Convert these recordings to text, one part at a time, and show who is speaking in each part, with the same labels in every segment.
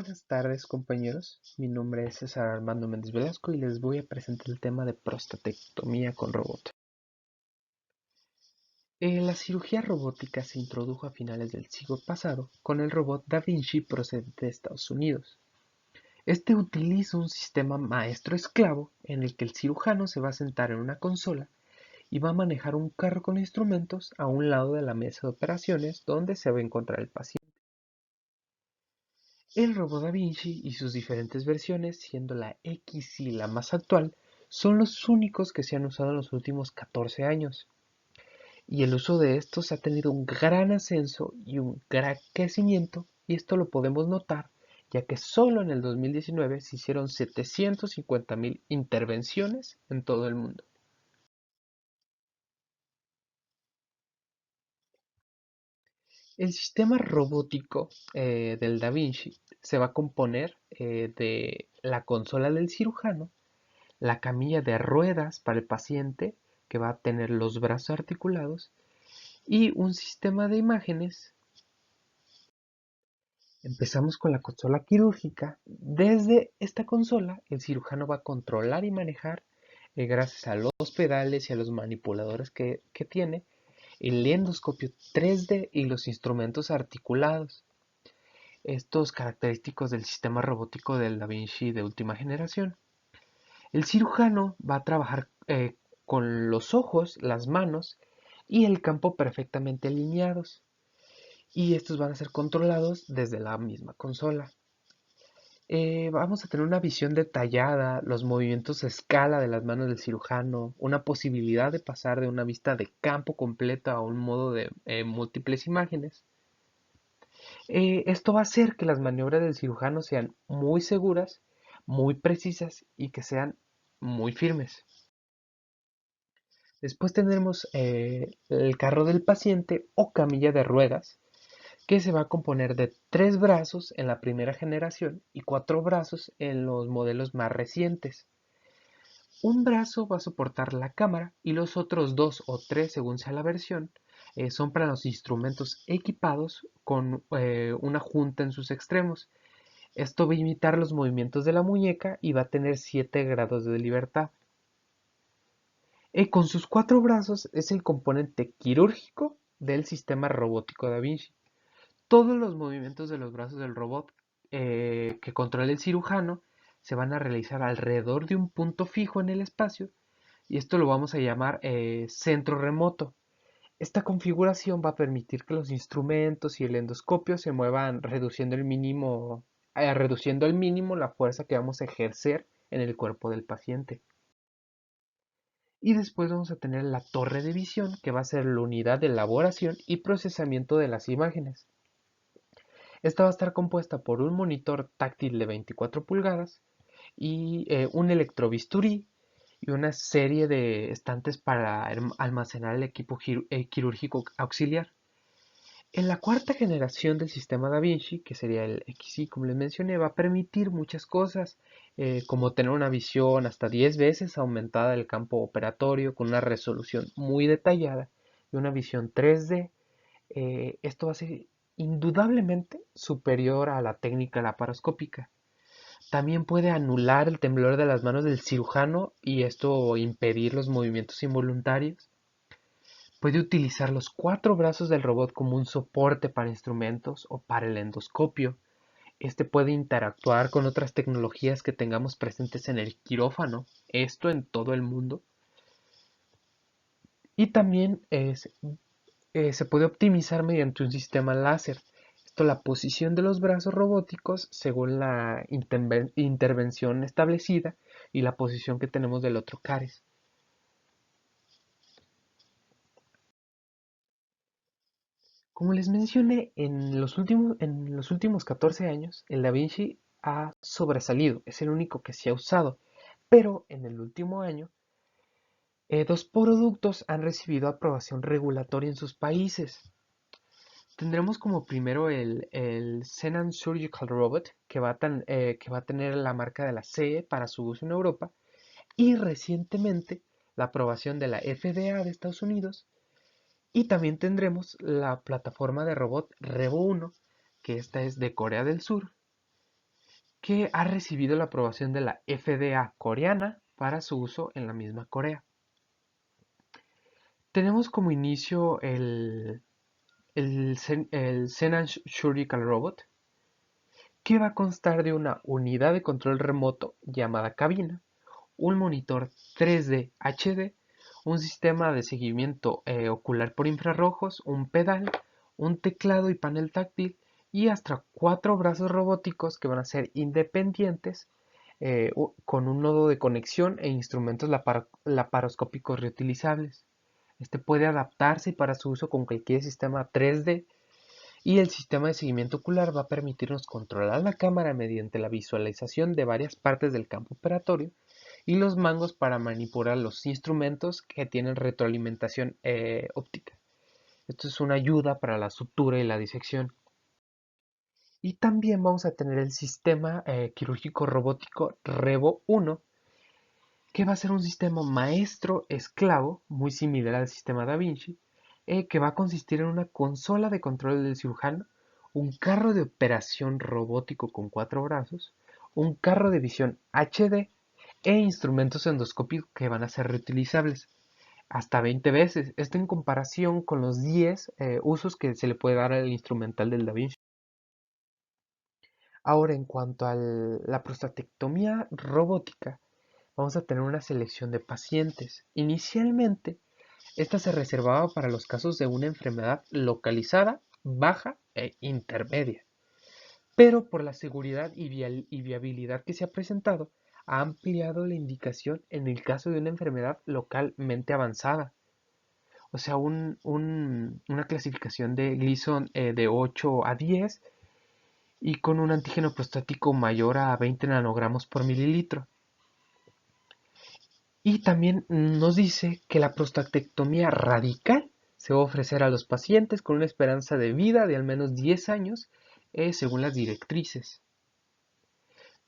Speaker 1: Buenas tardes, compañeros. Mi nombre es César Armando Méndez Velasco y les voy a presentar el tema de prostatectomía con robot. La cirugía robótica se introdujo a finales del siglo pasado con el robot Da Vinci procedente de Estados Unidos. Este utiliza un sistema maestro-esclavo en el que el cirujano se va a sentar en una consola y va a manejar un carro con instrumentos a un lado de la mesa de operaciones donde se va a encontrar el paciente. El robot Da Vinci y sus diferentes versiones, siendo la X y la más actual, son los únicos que se han usado en los últimos 14 años. Y el uso de estos ha tenido un gran ascenso y un gran crecimiento, y esto lo podemos notar, ya que solo en el 2019 se hicieron 750.000 intervenciones en todo el mundo. El sistema robótico del Da Vinci se va a componer de la consola del cirujano, la camilla de ruedas para el paciente que va a tener los brazos articulados y un sistema de imágenes. Empezamos con la consola quirúrgica. Desde esta consola el cirujano va a controlar y manejar, gracias a los pedales y a los manipuladores que tiene, el endoscopio 3D y los instrumentos articulados. Estos característicos del sistema robótico del Da Vinci de última generación. El cirujano va a trabajar con los ojos, las manos y el campo perfectamente alineados, y estos van a ser controlados desde la misma consola. Vamos a tener una visión detallada, los movimientos a escala de las manos del cirujano, una posibilidad de pasar de una vista de campo completa a un modo de múltiples imágenes. Esto va a hacer que las maniobras del cirujano sean muy seguras, muy precisas y que sean muy firmes. Después tendremos el carro del paciente o camilla de ruedas, que se va a componer de 3 brazos en la primera generación y 4 brazos en los modelos más recientes. Un brazo va a soportar la cámara y los otros 2 o 3, según sea la versión, son para los instrumentos equipados con una junta en sus extremos. Esto va a imitar los movimientos de la muñeca y va a tener 7 grados de libertad. Con sus 4 brazos es el componente quirúrgico del sistema robótico Da Vinci. Todos los movimientos de los brazos del robot que controla el cirujano se van a realizar alrededor de un punto fijo en el espacio, y esto lo vamos a llamar centro remoto. Esta configuración va a permitir que los instrumentos y el endoscopio se muevan reduciendo al mínimo la fuerza que vamos a ejercer en el cuerpo del paciente. Y después vamos a tener la torre de visión, que va a ser la unidad de elaboración y procesamiento de las imágenes. Esta va a estar compuesta por un monitor táctil de 24 pulgadas y un electrobisturí y una serie de estantes para almacenar el equipo quirúrgico auxiliar. En la cuarta generación del sistema Da Vinci, que sería el XI, como les mencioné, va a permitir muchas cosas, como tener una visión hasta 10 veces aumentada del campo operatorio con una resolución muy detallada y una visión 3D. Esto va a ser indudablemente superior a la técnica laparoscópica. También puede anular el temblor de las manos del cirujano y esto impedir los movimientos involuntarios. Puede utilizar los 4 brazos del robot como un soporte para instrumentos o para el endoscopio. Este puede interactuar con otras tecnologías que tengamos presentes en el quirófano, esto en todo el mundo. Y también se puede optimizar mediante un sistema láser. Esto, la posición de los brazos robóticos según la intervención establecida y la posición que tenemos del otro CARES. Como les mencioné, en los últimos 14 años, el Da Vinci ha sobresalido, es el único que se ha usado, pero en el último año, 2 productos han recibido aprobación regulatoria en sus países. Tendremos como primero el Xenon Surgical Robot, que va a tener la marca de la CE para su uso en Europa, y recientemente la aprobación de la FDA de Estados Unidos. Y también tendremos la plataforma de robot Revo 1, que esta es de Corea del Sur. que ha recibido la aprobación de la FDA coreana para su uso en la misma Corea. Tenemos como inicio el Senan Surgical Robot, que va a constar de una unidad de control remoto llamada cabina, un monitor 3D HD, un sistema de seguimiento ocular por infrarrojos, un pedal, un teclado y panel táctil y hasta 4 brazos robóticos que van a ser independientes con un nodo de conexión e instrumentos laparoscópicos reutilizables. Este puede adaptarse para su uso con cualquier sistema 3D y el sistema de seguimiento ocular va a permitirnos controlar la cámara mediante la visualización de varias partes del campo operatorio y los mangos para manipular los instrumentos que tienen retroalimentación óptica. Esto es una ayuda para la sutura y la disección. Y también vamos a tener el sistema quirúrgico robótico Revo 1, que va a ser un sistema maestro-esclavo, muy similar al sistema Da Vinci, que va a consistir en una consola de control del cirujano, un carro de operación robótico con 4 brazos, un carro de visión HD e instrumentos endoscópicos que van a ser reutilizables hasta 20 veces. Esto en comparación con los 10 usos que se le puede dar al instrumental del Da Vinci. Ahora, en cuanto a la prostatectomía robótica, vamos a tener una selección de pacientes. Inicialmente, esta se reservaba para los casos de una enfermedad localizada, baja e intermedia, pero por la seguridad y viabilidad que se ha presentado, ha ampliado la indicación en el caso de una enfermedad localmente avanzada. O sea, una clasificación de Gleason de 8 a 10 y con un antígeno prostático mayor a 20 nanogramos por mililitro. Y también nos dice que la prostatectomía radical se va a ofrecer a los pacientes con una esperanza de vida de al menos 10 años, según las directrices.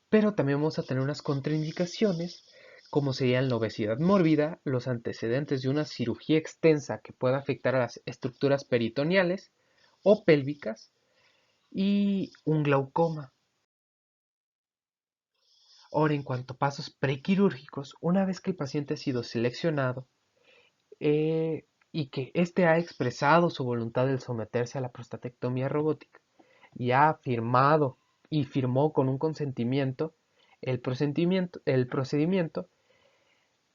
Speaker 1: Pero también vamos a tener unas contraindicaciones, como serían la obesidad mórbida, los antecedentes de una cirugía extensa que pueda afectar a las estructuras peritoneales o pélvicas y un glaucoma. Ahora, en cuanto a pasos prequirúrgicos, una vez que el paciente ha sido seleccionado, y que éste ha expresado su voluntad de someterse a la prostatectomía robótica y ha firmado y firmó con un consentimiento el procedimiento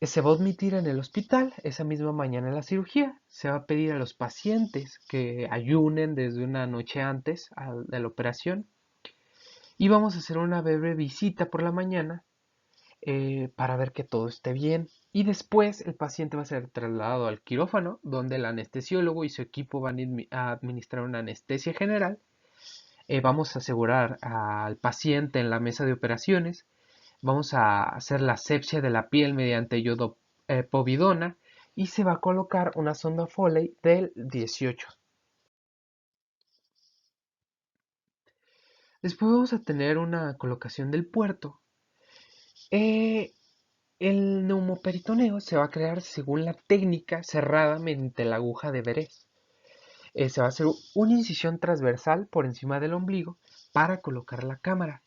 Speaker 1: se va a admitir en el hospital esa misma mañana en la cirugía. Se va a pedir a los pacientes que ayunen desde una noche antes de la operación y vamos a hacer una breve visita por la mañana para ver que todo esté bien. Y después el paciente va a ser trasladado al quirófano, donde el anestesiólogo y su equipo van a administrar una anestesia general. Vamos a asegurar al paciente en la mesa de operaciones. Vamos a hacer la asepsia de la piel mediante yodopovidona y se va a colocar una sonda Foley del 18. Después vamos a tener una colocación del puerto. Eh, El neumoperitoneo se va a crear según la técnica cerrada mediante la aguja de Verés. Se va a hacer una incisión transversal por encima del ombligo para colocar la cámara.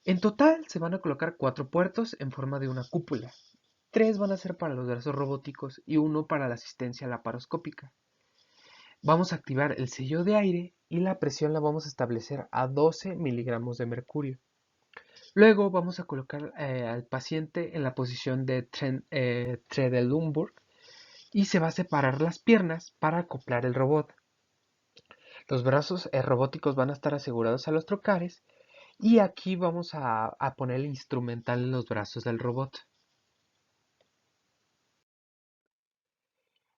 Speaker 1: En total se van a colocar 4 puertos en forma de una cúpula. 3 van a ser para los brazos robóticos y uno para la asistencia laparoscópica. Vamos a activar el sello de aire y la presión la vamos a establecer a 12 miligramos de mercurio. Luego vamos a colocar al paciente en la posición de Trendelenburg y se va a separar las piernas para acoplar el robot. Los brazos robóticos van a estar asegurados a los trocares y aquí vamos a poner el instrumental en los brazos del robot.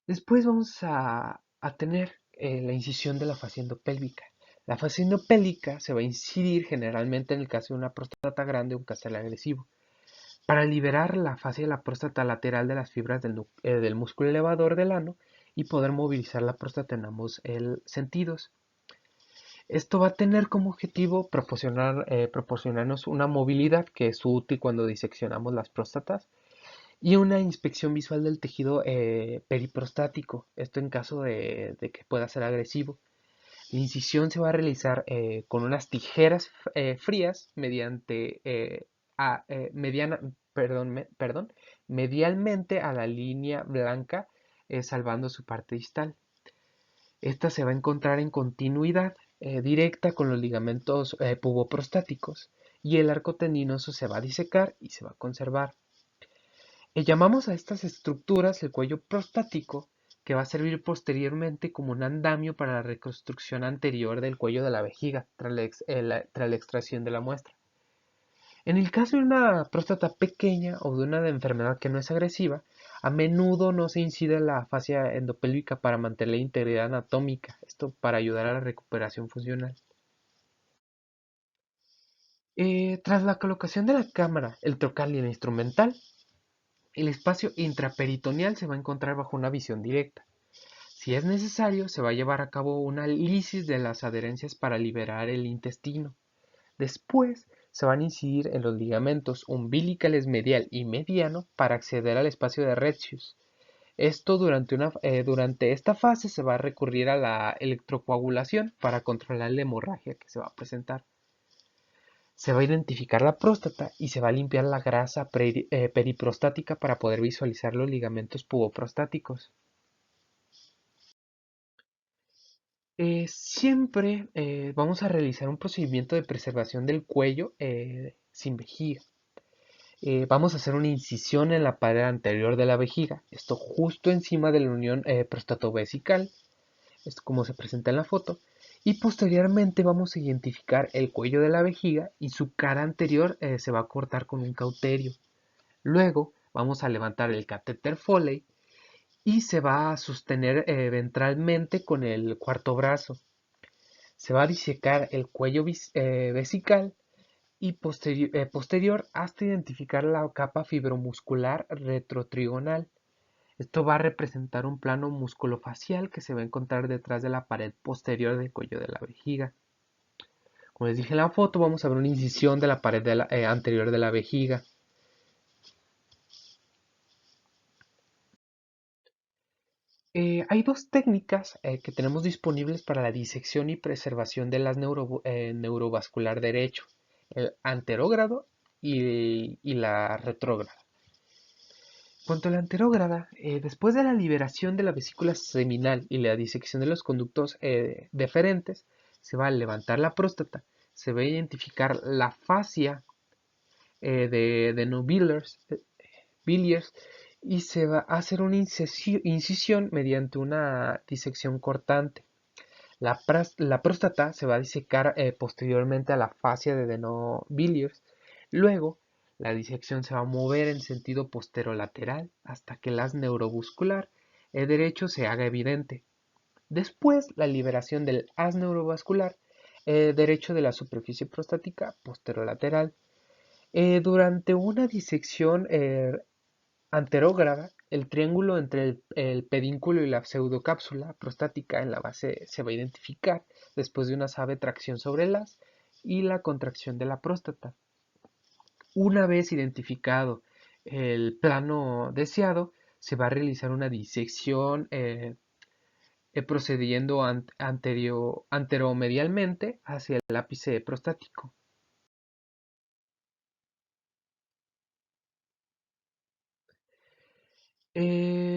Speaker 1: Después vamos a tener la incisión de la fascia endopélvica. La fascia endopélvica se va a incidir generalmente en el caso de una próstata grande o un cáncer agresivo. Para liberar la fascia de la próstata lateral de las fibras del músculo elevador del ano y poder movilizar la próstata en ambos sentidos. Esto va a tener como objetivo proporcionarnos una movilidad que es útil cuando diseccionamos las próstatas y una inspección visual del tejido periprostático, esto en caso de que pueda ser agresivo. La incisión se va a realizar con unas tijeras frías mediante mediana, perdón, medialmente a la línea blanca, salvando su parte distal. Esta se va a encontrar en continuidad directa con los ligamentos puboprostáticos y el arco tendinoso se va a disecar y se va a conservar. Llamamos a estas estructuras el cuello prostático, que va a servir posteriormente como un andamio para la reconstrucción anterior del cuello de la vejiga tras la extracción de la muestra. En el caso de una próstata pequeña o de una enfermedad que no es agresiva, a menudo no se incide la fascia endopélvica para mantener la integridad anatómica, esto para ayudar a la recuperación funcional. Tras la colocación de la cámara, el trocal y el instrumental, el espacio intraperitoneal se va a encontrar bajo una visión directa. Si es necesario, se va a llevar a cabo una lisis de las adherencias para liberar el intestino. Después, se van a incidir en los ligamentos umbilicales medial y mediano para acceder al espacio de Retzius. Esto durante esta fase se va a recurrir a la electrocoagulación para controlar la hemorragia que se va a presentar. Se va a identificar la próstata y se va a limpiar la grasa periprostática para poder visualizar los ligamentos puboprostáticos. Siempre vamos a realizar un procedimiento de preservación del cuello sin vejiga. Vamos a hacer una incisión en la pared anterior de la vejiga, esto justo encima de la unión prostatovesical, esto como se presenta en la foto, y posteriormente vamos a identificar el cuello de la vejiga y su cara anterior se va a cortar con un cauterio. Luego vamos a levantar el catéter Foley y se va a sostener ventralmente con el cuarto brazo. Se va a disecar el cuello vesical y posterior hasta identificar la capa fibromuscular retrotrigonal. Esto va a representar un plano musculofacial que se va a encontrar detrás de la pared posterior del cuello de la vejiga. Como les dije en la foto, vamos a ver una incisión de la pared anterior de la vejiga. Hay dos técnicas que tenemos disponibles para la disección y preservación de las neurovascular derecho, el anterógrado y la retrógrada. En cuanto a la anterógrada, después de la liberación de la vesícula seminal y la disección de los conductos deferentes, se va a levantar la próstata, se va a identificar la fascia de no Villiers y se va a hacer una incisión mediante una disección cortante. La próstata se va a disecar posteriormente a la fascia de Denovilliers. Luego, la disección se va a mover en sentido posterolateral hasta que el haz neurovascular derecho se haga evidente. Después, la liberación del haz neurovascular derecho de la superficie prostática posterolateral. Durante una disección anterógrada, el triángulo entre el pedúnculo y la pseudocápsula prostática en la base se va a identificar después de una suave tracción sobre el haz y la contracción de la próstata. Una vez identificado el plano deseado, se va a realizar una disección procediendo anteromedialmente hacia el ápice prostático.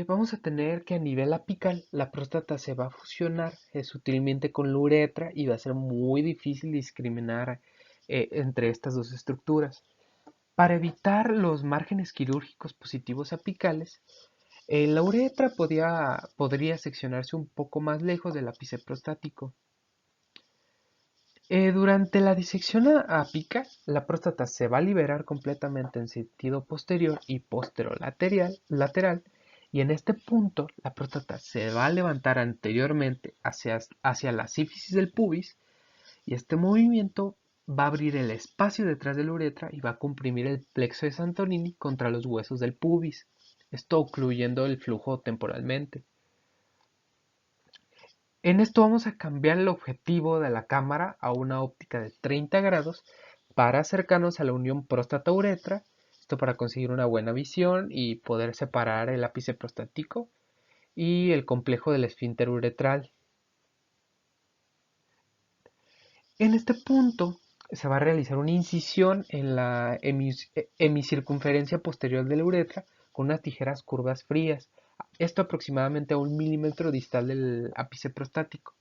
Speaker 1: Vamos a tener que a nivel apical la próstata se va a fusionar sutilmente con la uretra y va a ser muy difícil discriminar entre estas dos estructuras. Para evitar los márgenes quirúrgicos positivos apicales, la uretra podría seccionarse un poco más lejos del ápice prostático. Durante la disección apical, la próstata se va a liberar completamente en sentido posterior y posterolateral, y en este punto la próstata se va a levantar anteriormente hacia la sífisis del pubis, y este movimiento va a abrir el espacio detrás de la uretra y va a comprimir el plexo de Santonini contra los huesos del pubis, esto ocluyendo el flujo temporalmente. En esto vamos a cambiar el objetivo de la cámara a una óptica de 30 grados para acercarnos a la unión próstata-uretra, esto para conseguir una buena visión y poder separar el ápice prostático y el complejo del esfínter uretral. En este punto se va a realizar una incisión en la hemicircunferencia posterior de la uretra con unas tijeras curvas frías. Esto aproximadamente a 1 milímetro distal del ápice prostático.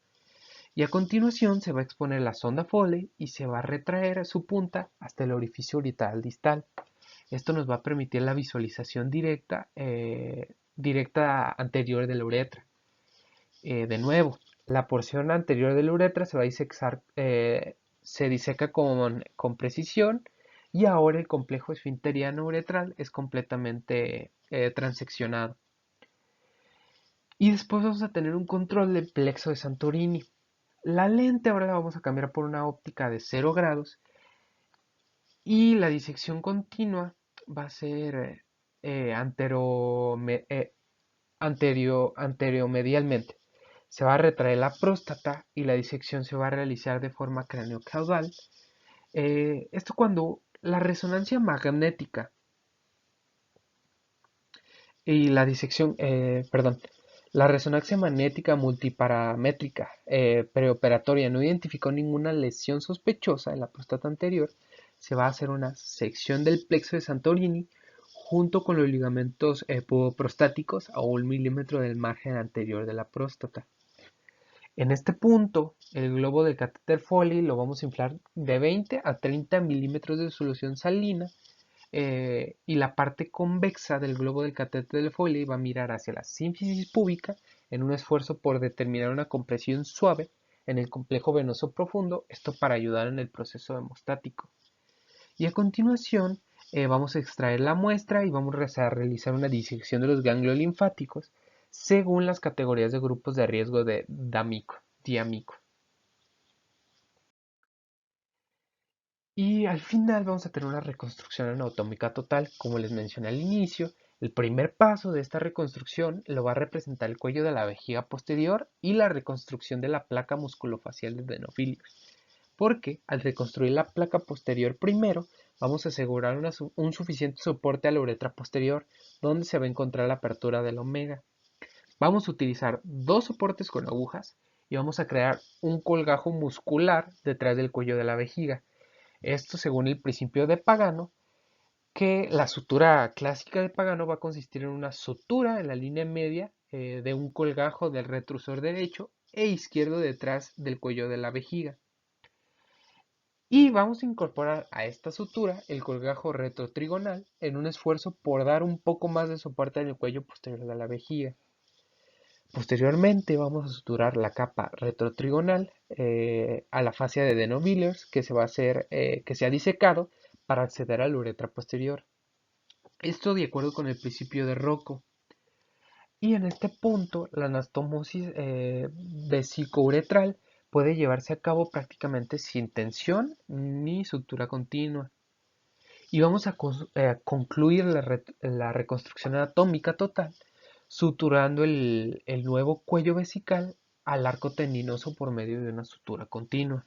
Speaker 1: Y a continuación se va a exponer la sonda Foley y se va a retraer su punta hasta el orificio uretral distal. Esto nos va a permitir la visualización directa anterior de la uretra. De nuevo, la porción anterior de la uretra se va a diseccionar, se diseca con precisión y ahora el complejo esfinteriano uretral es completamente transeccionado. Y después vamos a tener un control del plexo de Santorini. La lente ahora la vamos a cambiar por una óptica de 0 grados y la disección continua va a ser anteromedialmente. Se va a retraer la próstata y la disección se va a realizar de forma craneocaudal. Esto cuando la resonancia magnética y la disección, la resonancia magnética multiparamétrica preoperatoria no identificó ninguna lesión sospechosa en la próstata anterior, se va a hacer una sección del plexo de Santorini junto con los ligamentos puboprostáticos a 1 milímetro del margen anterior de la próstata. En este punto, el globo del catéter Foley lo vamos a inflar de 20 a 30 milímetros de solución salina y la parte convexa del globo del catéter de Foley va a mirar hacia la sínfisis púbica en un esfuerzo por determinar una compresión suave en el complejo venoso profundo, esto para ayudar en el proceso hemostático. Y a continuación vamos a extraer la muestra y vamos a realizar una disección de los ganglios linfáticos según las categorías de grupos de riesgo de diámico. Y al final vamos a tener una reconstrucción anatómica total, como les mencioné al inicio. El primer paso de esta reconstrucción lo va a representar el cuello de la vejiga posterior y la reconstrucción de la placa musculofacial de adenofilios. Porque al reconstruir la placa posterior primero, vamos a asegurar un suficiente soporte a la uretra posterior, donde se va a encontrar la apertura del omega. Vamos a utilizar dos soportes con agujas y vamos a crear un colgajo muscular detrás del cuello de la vejiga. Esto según el principio de Pagano, que la sutura clásica de Pagano va a consistir en una sutura en la línea media de un colgajo del retrusor derecho e izquierdo detrás del cuello de la vejiga. Y vamos a incorporar a esta sutura el colgajo retrotrigonal en un esfuerzo por dar un poco más de soporte en el cuello posterior de la vejiga. Posteriormente vamos a suturar la capa retrotrigonal a la fascia de Denovillers que se va a hacer que se ha disecado para acceder a la uretra posterior. Esto de acuerdo con el principio de Rocco. Y en este punto la anastomosis vesicouretral puede llevarse a cabo prácticamente sin tensión ni sutura continua. Y vamos a concluir la reconstrucción anatómica total suturando el nuevo cuello vesical al arco tendinoso por medio de una sutura continua.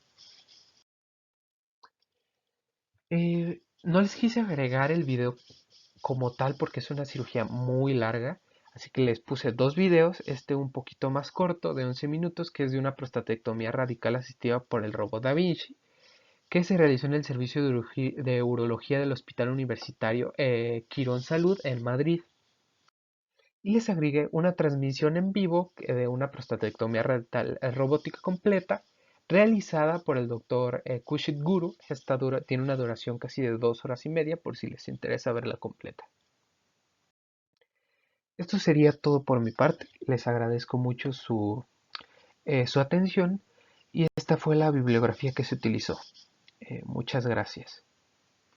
Speaker 1: No les quise agregar el video como tal porque es una cirugía muy larga, así que les puse dos videos, este un poquito más corto de 11 minutos que es de una prostatectomía radical asistida por el robot Da Vinci, que se realizó en el servicio de urología del Hospital Universitario Quirón Salud en Madrid. Y les agregué una transmisión en vivo de una prostatectomía rectal robótica completa realizada por el doctor Kushit Guru. Esta tiene una duración casi de 2 horas y media por si les interesa verla completa. Esto sería todo por mi parte. Les agradezco mucho su atención y esta fue la bibliografía que se utilizó. Muchas gracias.